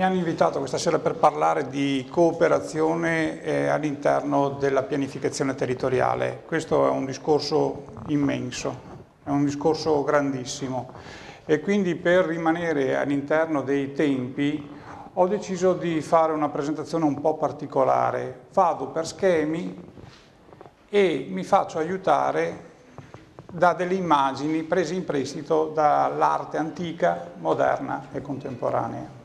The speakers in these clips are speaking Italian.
Mi hanno invitato questa sera per parlare di cooperazione all'interno della pianificazione territoriale. Questo è un discorso immenso, è un discorso grandissimo e quindi per rimanere all'interno dei tempi ho deciso di fare una presentazione un po' particolare. Vado per schemi e mi faccio aiutare da delle immagini prese in prestito dall'arte antica, moderna e contemporanea.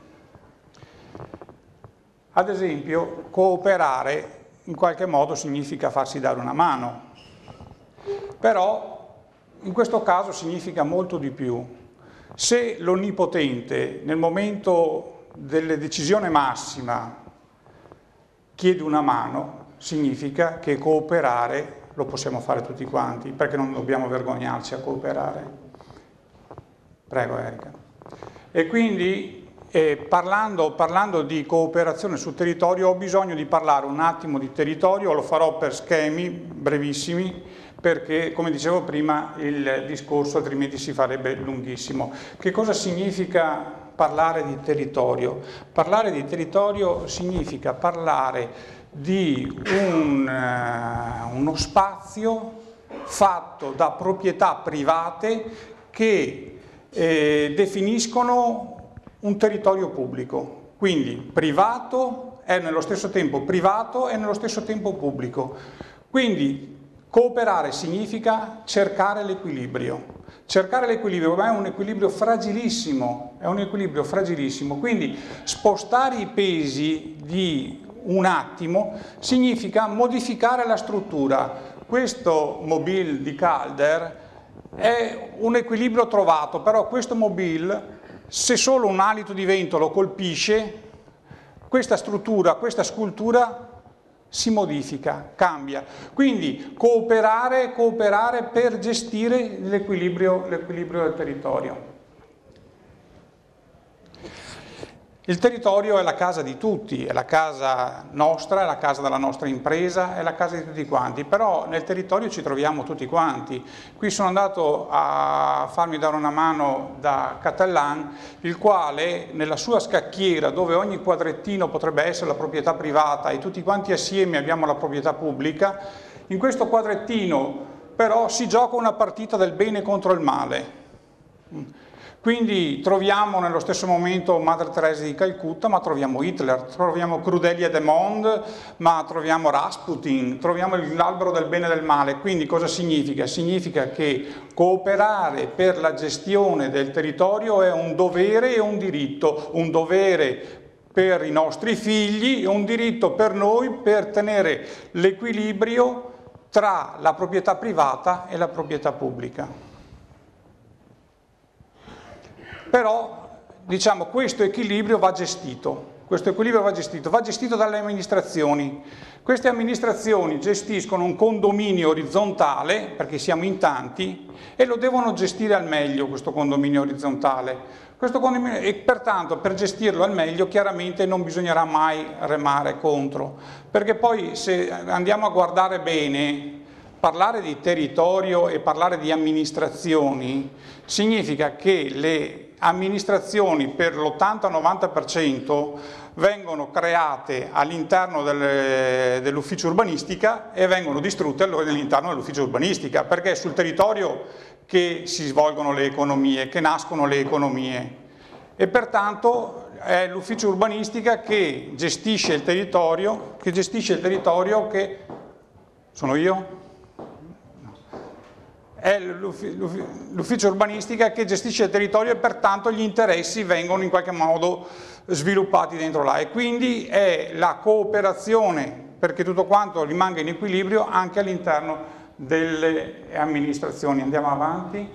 Ad esempio, cooperare in qualche modo significa farsi dare una mano, però in questo caso significa molto di più. Se l'Onnipotente nel momento della decisione massima chiede una mano, significa che cooperare lo possiamo fare tutti quanti, perché non dobbiamo vergognarci a cooperare. Prego Erika. E quindi parlando di cooperazione sul territorio ho bisogno di parlare un attimo di territorio, lo farò per schemi brevissimi perché come dicevo prima il discorso altrimenti si farebbe lunghissimo. Che cosa significa parlare di territorio? Parlare di territorio significa parlare di uno spazio fatto da proprietà private che definiscono un territorio pubblico, quindi privato è nello stesso tempo privato e nello stesso tempo pubblico. Quindi cooperare significa cercare l'equilibrio. Cercare l'equilibrio, ma è un equilibrio fragilissimo, quindi spostare i pesi di un attimo significa modificare la struttura. Questo mobile di Calder è un equilibrio trovato, però questo mobile, se solo un alito di vento lo colpisce, questa struttura, questa scultura si modifica, cambia. Quindi cooperare per gestire l'equilibrio del territorio. Il territorio è la casa di tutti, è la casa nostra, è la casa della nostra impresa, è la casa di tutti quanti, però nel territorio ci troviamo tutti quanti. Qui sono andato a farmi dare una mano da Catalan, il quale nella sua scacchiera, dove ogni quadrettino potrebbe essere la proprietà privata e tutti quanti assieme abbiamo la proprietà pubblica, in questo quadrettino però si gioca una partita del bene contro il male. Quindi troviamo nello stesso momento Madre Teresa di Calcutta, ma troviamo Hitler, troviamo Crudelia de Monde, ma troviamo Rasputin, troviamo l'albero del bene e del male. Quindi cosa significa? Significa che cooperare per la gestione del territorio è un dovere e un diritto, un dovere per i nostri figli e un diritto per noi per tenere l'equilibrio tra la proprietà privata e la proprietà pubblica. Però, diciamo, questo equilibrio va gestito dalle amministrazioni. Queste amministrazioni gestiscono un condominio orizzontale, perché siamo in tanti, e lo devono gestire al meglio questo condominio orizzontale. E pertanto per gestirlo al meglio chiaramente non bisognerà mai remare contro, perché poi se andiamo a guardare bene, parlare di territorio e parlare di amministrazioni significa che le amministrazioni per l'80-90% vengono create all'interno dell'ufficio urbanistica e vengono distrutte all'interno dell'ufficio urbanistica, perché è sul territorio che si svolgono le economie, che nascono le economie e pertanto è l'ufficio urbanistica che gestisce il territorio, che sono io? È l'ufficio urbanistica che gestisce il territorio e pertanto gli interessi vengono in qualche modo sviluppati dentro là e quindi è la cooperazione perché tutto quanto rimanga in equilibrio anche all'interno delle amministrazioni. Andiamo avanti.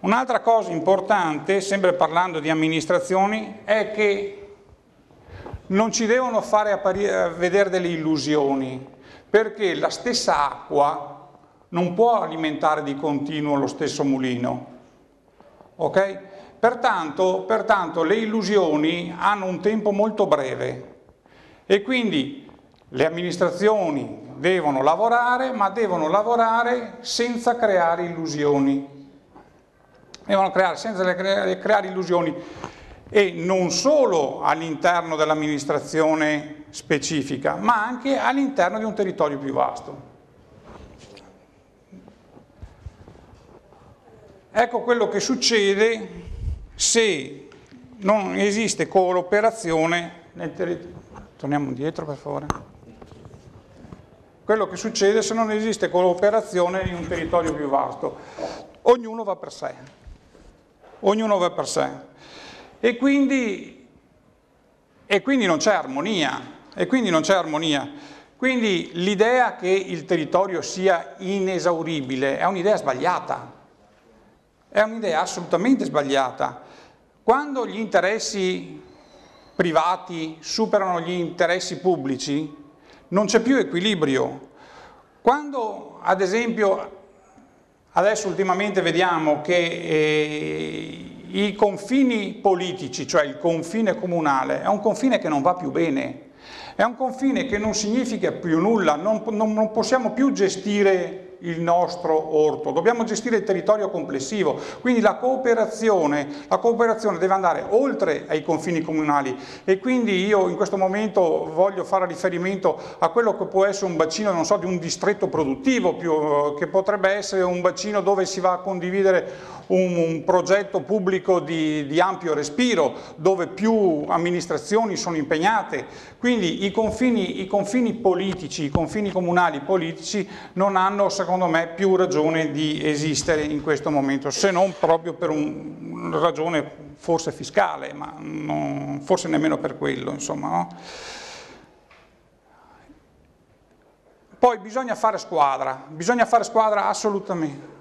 Un'altra cosa importante, sempre parlando di amministrazioni, è che non ci devono fare vedere delle illusioni, perché la stessa acqua non può alimentare di continuo lo stesso mulino, ok? Pertanto le illusioni hanno un tempo molto breve e quindi le amministrazioni devono lavorare, ma devono lavorare senza creare illusioni. Senza creare illusioni. e non solo all'interno dell'amministrazione specifica, ma anche all'interno di un territorio più vasto. Ecco quello che succede se non esiste cooperazione nel territorio. Torniamo indietro, per favore. Quello che succede se non esiste cooperazione in un territorio più vasto. Ognuno va per sé. Ognuno va per sé. E quindi non c'è armonia. Quindi l'idea che il territorio sia inesauribile è un'idea sbagliata. È un'idea assolutamente sbagliata. Quando gli interessi privati superano gli interessi pubblici, non c'è più equilibrio. Quando, ad esempio, adesso ultimamente vediamo che i confini politici, cioè il confine comunale, è un confine che non va più bene, è un confine che non significa più nulla, non possiamo più gestire il nostro orto, dobbiamo gestire il territorio complessivo, quindi la cooperazione deve andare oltre ai confini comunali e quindi io in questo momento voglio fare riferimento a quello che può essere un bacino, non so, di un distretto produttivo, che potrebbe essere un bacino dove si va a condividere un progetto pubblico di ampio respiro, dove più amministrazioni sono impegnate, quindi i confini politici, i confini comunali politici non hanno, secondo me, più ragione di esistere in questo momento, se non proprio per una ragione forse fiscale, ma forse nemmeno per quello, insomma, no? Poi bisogna fare squadra assolutamente.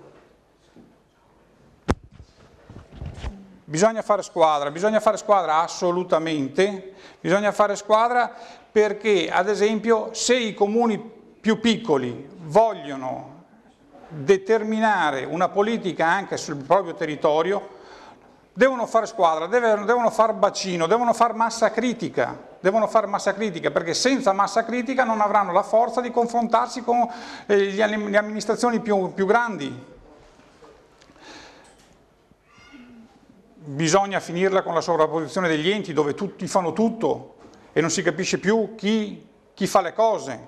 Bisogna fare squadra assolutamente, bisogna fare squadra perché, ad esempio, se i comuni più piccoli vogliono determinare una politica anche sul proprio territorio, devono fare squadra, devono fare bacino, devono fare massa critica, perché senza massa critica non avranno la forza di confrontarsi con le amministrazioni più grandi. Bisogna finirla con la sovrapposizione degli enti dove tutti fanno tutto e non si capisce più chi fa le cose.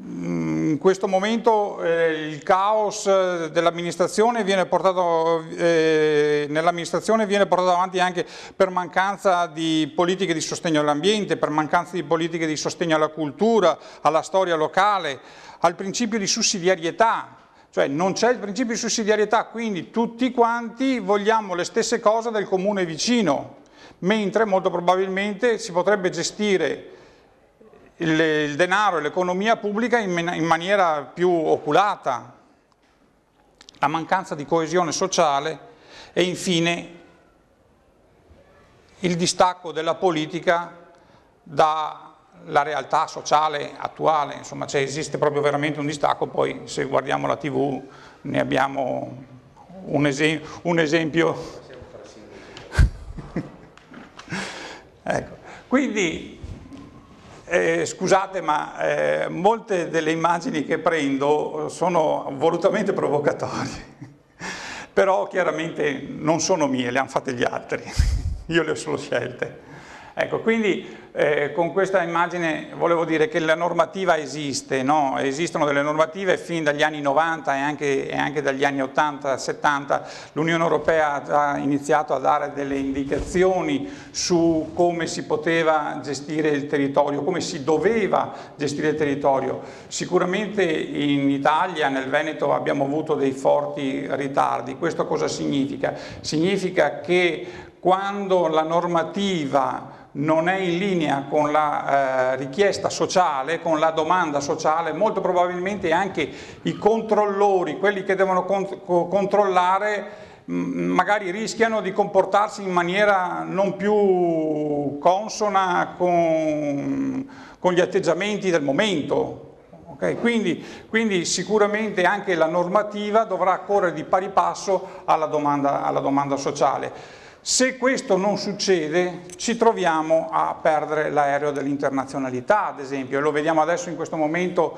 In questo momento il caos dell'amministrazione viene portato avanti anche per mancanza di politiche di sostegno all'ambiente, per mancanza di politiche di sostegno alla cultura, alla storia locale, al principio di sussidiarietà. Cioè non c'è il principio di sussidiarietà, quindi tutti quanti vogliamo le stesse cose del comune vicino, mentre molto probabilmente si potrebbe gestire il denaro e l'economia pubblica in maniera più oculata. La mancanza di coesione sociale e infine il distacco della politica dalla realtà sociale attuale, insomma esiste proprio veramente un distacco, poi se guardiamo la TV ne abbiamo un esempio. Ecco. Quindi scusate ma molte delle immagini che prendo sono volutamente provocatorie, però chiaramente non sono mie, le hanno fatte gli altri, io le ho solo scelte. Ecco, quindi con questa immagine volevo dire che la normativa esiste, no? Esistono delle normative fin dagli anni 90 e anche dagli anni 80-70. L'Unione Europea ha iniziato a dare delle indicazioni su come si poteva gestire il territorio, come si doveva gestire il territorio. Sicuramente in Italia, nel Veneto, abbiamo avuto dei forti ritardi. Questo cosa significa? Significa che quando la normativa non è in linea con la richiesta sociale, con la domanda sociale, molto probabilmente anche i controllori, quelli che devono controllare, magari rischiano di comportarsi in maniera non più consona con gli atteggiamenti del momento. Okay? Quindi sicuramente anche la normativa dovrà correre di pari passo alla domanda sociale. Se questo non succede, ci troviamo a perdere l'aereo dell'internazionalità, ad esempio, e lo vediamo adesso in questo momento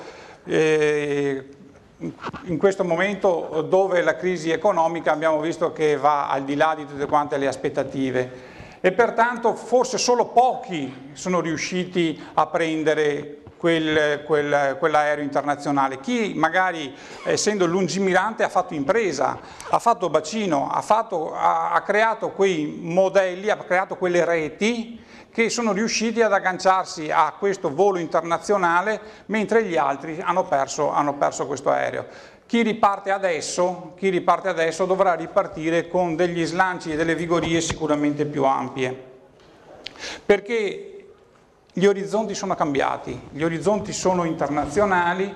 in questo momento dove la crisi economica abbiamo visto che va al di là di tutte quante le aspettative e pertanto forse solo pochi sono riusciti a prendere quell'aereo internazionale. Chi magari, essendo lungimirante, ha fatto impresa, ha fatto bacino, ha creato quei modelli, ha creato quelle reti che sono riusciti ad agganciarsi a questo volo internazionale, mentre gli altri hanno perso questo aereo. Chi riparte adesso dovrà ripartire con degli slanci e delle vigorie sicuramente più ampie, perché gli orizzonti sono cambiati, gli orizzonti sono internazionali,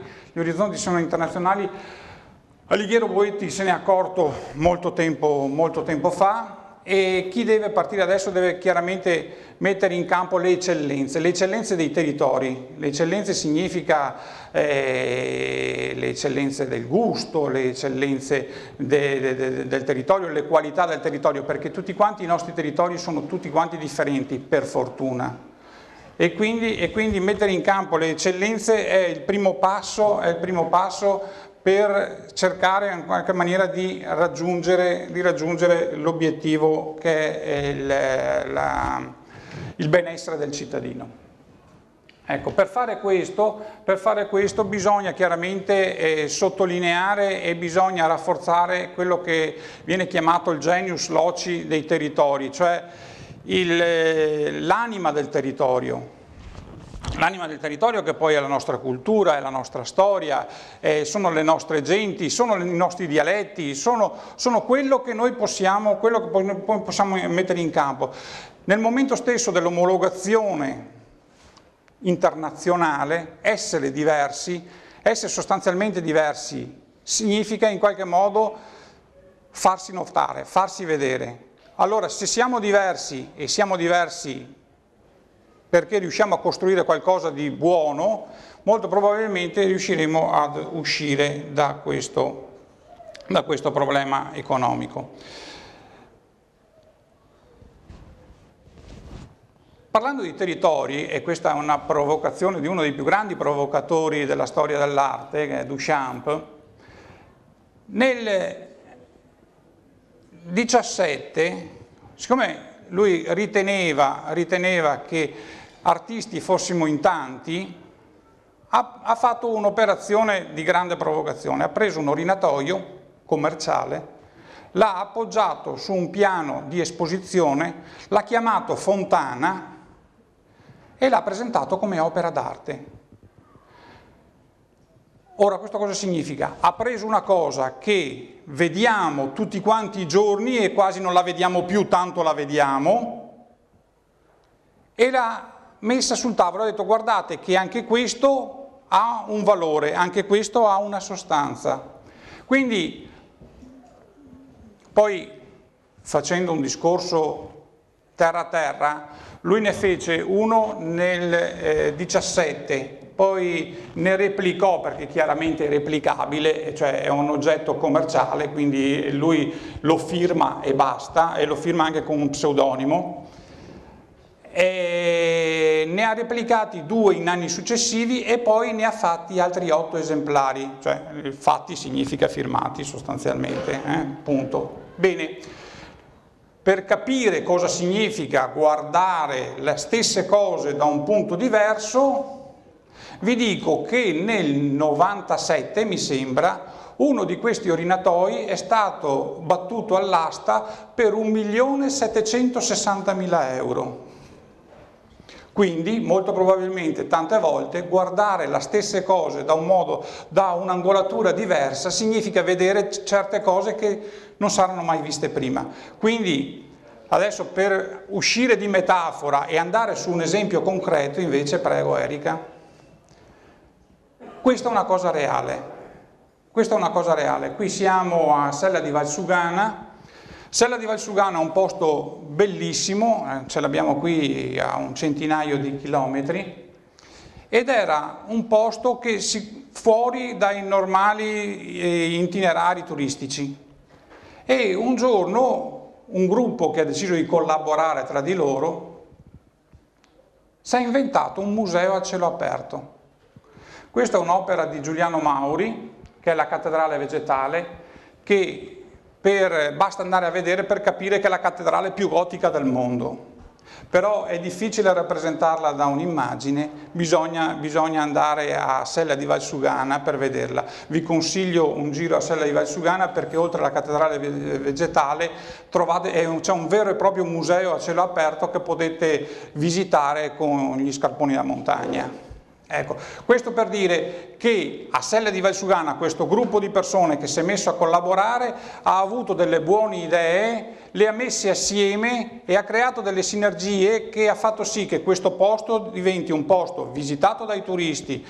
Alighiero Boetti se ne è accorto molto tempo fa, e chi deve partire adesso deve chiaramente mettere in campo le eccellenze dei territori. Le eccellenze significa le eccellenze del gusto, le eccellenze del territorio, le qualità del territorio, perché tutti quanti i nostri territori sono tutti quanti differenti, per fortuna. E quindi mettere in campo le eccellenze è il primo passo per cercare in qualche maniera di raggiungere l'obiettivo che è il benessere del cittadino. Ecco, per fare questo bisogna chiaramente sottolineare e bisogna rafforzare quello che viene chiamato il genius loci dei territori, cioè l'anima del territorio. L'anima del territorio, che poi è la nostra cultura, è la nostra storia, sono le nostre genti, sono i nostri dialetti, sono quello che noi possiamo mettere in campo. Nel momento stesso dell'omologazione internazionale, essere sostanzialmente diversi, significa in qualche modo farsi notare, farsi vedere. Allora, se siamo diversi e siamo diversi perché riusciamo a costruire qualcosa di buono, molto probabilmente riusciremo ad uscire da questo problema economico. Parlando di territori, e questa è una provocazione di uno dei più grandi provocatori della storia dell'arte, che è Duchamp, nel 17, siccome lui riteneva che artisti fossimo in tanti, ha fatto un'operazione di grande provocazione. Ha preso un orinatoio commerciale, l'ha appoggiato su un piano di esposizione, l'ha chiamato Fontana e l'ha presentato come opera d'arte. Ora, questo cosa significa? Ha preso una cosa che vediamo tutti quanti i giorni e quasi non la vediamo più, tanto la vediamo, e l'ha messa sul tavolo, ha detto: guardate che anche questo ha un valore, anche questo ha una sostanza. Quindi, poi, facendo un discorso terra a terra, lui ne fece uno nel 17, poi ne replicò, perché chiaramente è replicabile, cioè è un oggetto commerciale, quindi lui lo firma e basta, e lo firma anche con un pseudonimo. E ne ha replicati 2 in anni successivi e poi ne ha fatti altri 8 esemplari, cioè fatti significa firmati sostanzialmente, punto. Bene, per capire cosa significa guardare le stesse cose da un punto diverso, vi dico che nel 97, mi sembra, uno di questi orinatoi è stato battuto all'asta per 1.760.000 euro. Quindi, molto probabilmente, tante volte, guardare le stesse cose da un'angolatura diversa significa vedere certe cose che non saranno mai viste prima. Quindi, adesso per uscire di metafora e andare su un esempio concreto, invece, prego Erika. Questa è una cosa reale. Qui siamo a Sella di Valsugana. Sella di Valsugana è un posto bellissimo, ce l'abbiamo qui a un centinaio di chilometri, ed era un posto che fuori dai normali itinerari turistici. E un giorno un gruppo che ha deciso di collaborare tra di loro si è inventato un museo a cielo aperto. Questa è un'opera di Giuliano Mauri, che è la cattedrale vegetale, che basta andare a vedere per capire che è la cattedrale più gotica del mondo. Però è difficile rappresentarla da un'immagine, bisogna andare a Sella di Valsugana per vederla. Vi consiglio un giro a Sella di Valsugana perché oltre alla cattedrale vegetale c'è un vero e proprio museo a cielo aperto che potete visitare con gli scarponi da montagna. Ecco, questo per dire che a Sella di Valsugana questo gruppo di persone che si è messo a collaborare ha avuto delle buone idee, le ha messe assieme e ha creato delle sinergie che ha fatto sì che questo posto diventi un posto visitato dai turisti,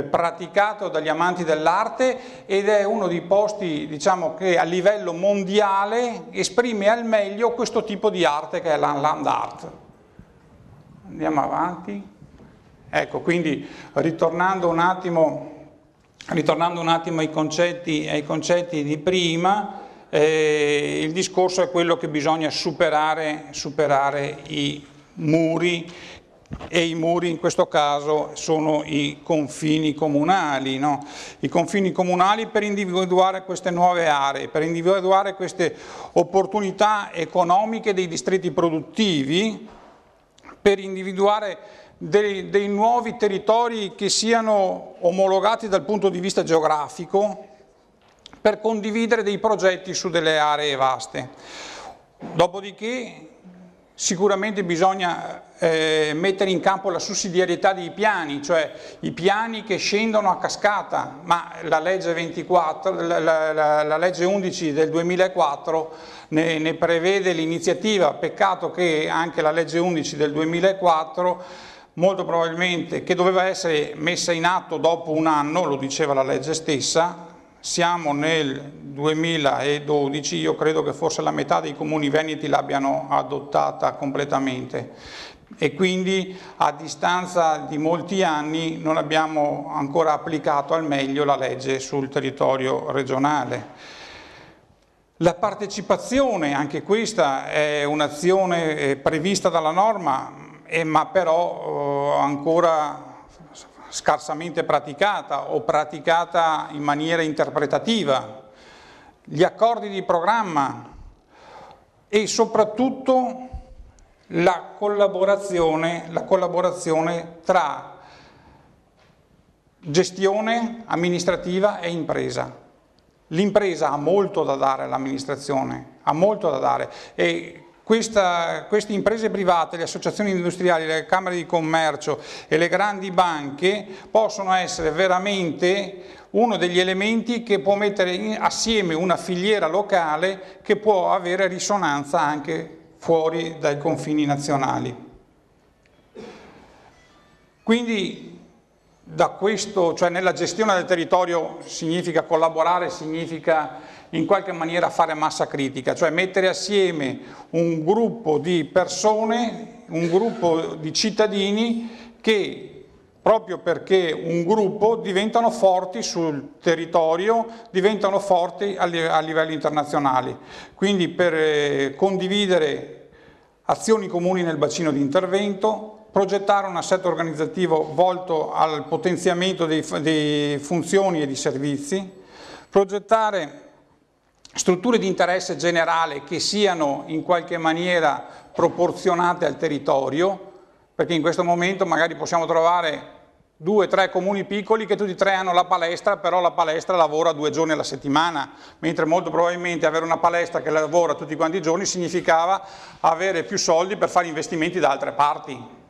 praticato dagli amanti dell'arte ed è uno dei posti, diciamo, che a livello mondiale esprime al meglio questo tipo di arte che è la land art. Andiamo avanti. Ecco, quindi ritornando un attimo ai concetti di prima, il discorso è quello che bisogna superare i muri, e i muri in questo caso sono i confini comunali, no? I confini comunali per individuare queste nuove aree, per individuare queste opportunità economiche dei distretti produttivi, per individuare dei nuovi territori che siano omologati dal punto di vista geografico, per condividere dei progetti su delle aree vaste. Dopodiché sicuramente bisogna mettere in campo la sussidiarietà dei piani, cioè i piani che scendono a cascata, ma la legge 24, la legge 11 del 2004 ne prevede l'iniziativa. Peccato che anche la legge 11 del 2004 molto probabilmente, che doveva essere messa in atto dopo un anno, lo diceva la legge stessa, siamo nel 2012, io credo che forse la metà dei comuni veneti l'abbiano adottata completamente e quindi a distanza di molti anni non abbiamo ancora applicato al meglio la legge sul territorio regionale. La partecipazione, anche questa è un'azione prevista dalla norma, ma però ancora scarsamente praticata o praticata in maniera interpretativa. Gli accordi di programma e soprattutto la collaborazione tra gestione amministrativa e impresa. L'impresa ha molto da dare all'amministrazione, ha molto da dare e queste imprese private, le associazioni industriali, le camere di commercio e le grandi banche possono essere veramente uno degli elementi che può mettere assieme una filiera locale che può avere risonanza anche fuori dai confini nazionali. Quindi da questo, cioè nella gestione del territorio significa collaborare, significa in qualche maniera fare massa critica, cioè mettere assieme un gruppo di persone, un gruppo di cittadini che proprio perché un gruppo diventano forti sul territorio, diventano forti a livelli internazionali. Quindi per condividere azioni comuni nel bacino di intervento, progettare un assetto organizzativo volto al potenziamento di funzioni e di servizi, progettare strutture di interesse generale che siano in qualche maniera proporzionate al territorio, perché in questo momento magari possiamo trovare 2 o 3 comuni piccoli che tutti e 3 hanno la palestra, però la palestra lavora 2 giorni alla settimana, mentre molto probabilmente avere una palestra che lavora tutti quanti i giorni significava avere più soldi per fare investimenti da altre parti.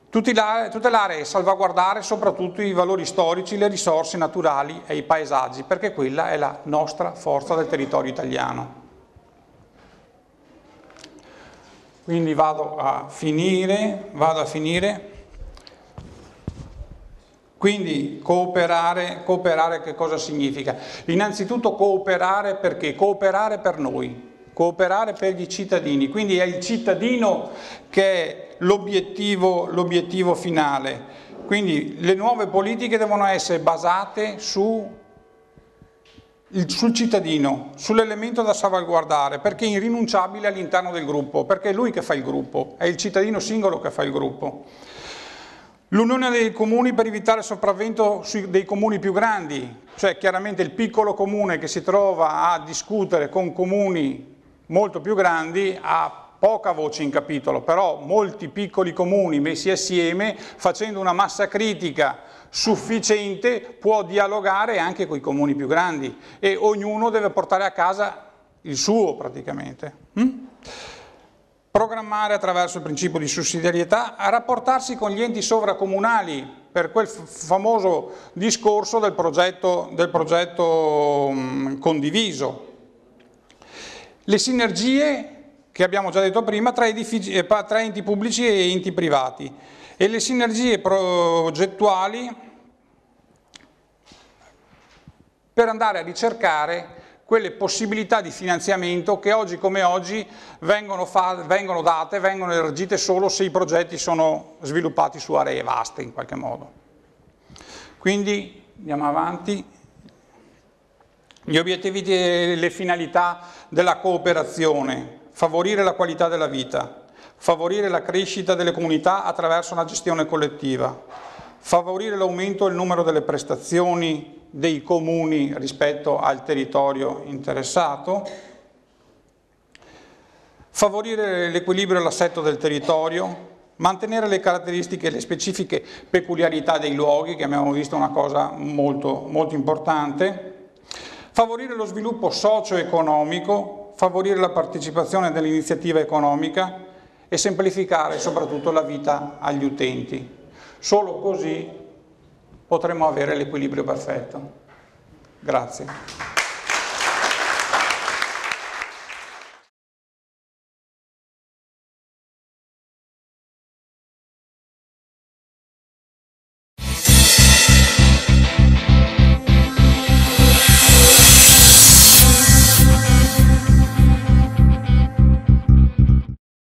Tutte le aree salvaguardare soprattutto i valori storici, le risorse naturali e i paesaggi, perché quella è la nostra forza del territorio italiano. Quindi vado a finire. Quindi cooperare che cosa significa? Innanzitutto cooperare perché? Cooperare per noi. Cooperare per gli cittadini, quindi è il cittadino che è l'obiettivo finale. Quindi le nuove politiche devono essere basate sul cittadino, sull'elemento da salvaguardare, perché è irrinunciabile all'interno del gruppo, perché è lui che fa il gruppo, è il cittadino singolo che fa il gruppo. L'unione dei comuni per evitare il sopravvento dei comuni più grandi, cioè chiaramente il piccolo comune che si trova a discutere con comuni molto più grandi ha poca voce in capitolo, però molti piccoli comuni messi assieme, facendo una massa critica sufficiente, può dialogare anche con i comuni più grandi e ognuno deve portare a casa il suo praticamente. Programmare attraverso il principio di sussidiarietà, a rapportarsi con gli enti sovracomunali per quel famoso discorso del progetto condiviso. Le sinergie che abbiamo già detto prima tra enti pubblici e enti privati e le sinergie progettuali per andare a ricercare quelle possibilità di finanziamento che oggi come oggi vengono elargite solo se i progetti sono sviluppati su aree vaste in qualche modo. Quindi andiamo avanti. Gli obiettivi e le finalità della cooperazione: favorire la qualità della vita, favorire la crescita delle comunità attraverso una gestione collettiva, favorire l'aumento del numero delle prestazioni dei comuni rispetto al territorio interessato, favorire l'equilibrio e l'assetto del territorio, mantenere le caratteristiche e le specifiche peculiarità dei luoghi, che abbiamo visto una cosa molto, molto importante, favorire lo sviluppo socio-economico, favorire la partecipazione dell'iniziativa economica e semplificare soprattutto la vita agli utenti. Solo così potremo avere l'equilibrio perfetto. Grazie.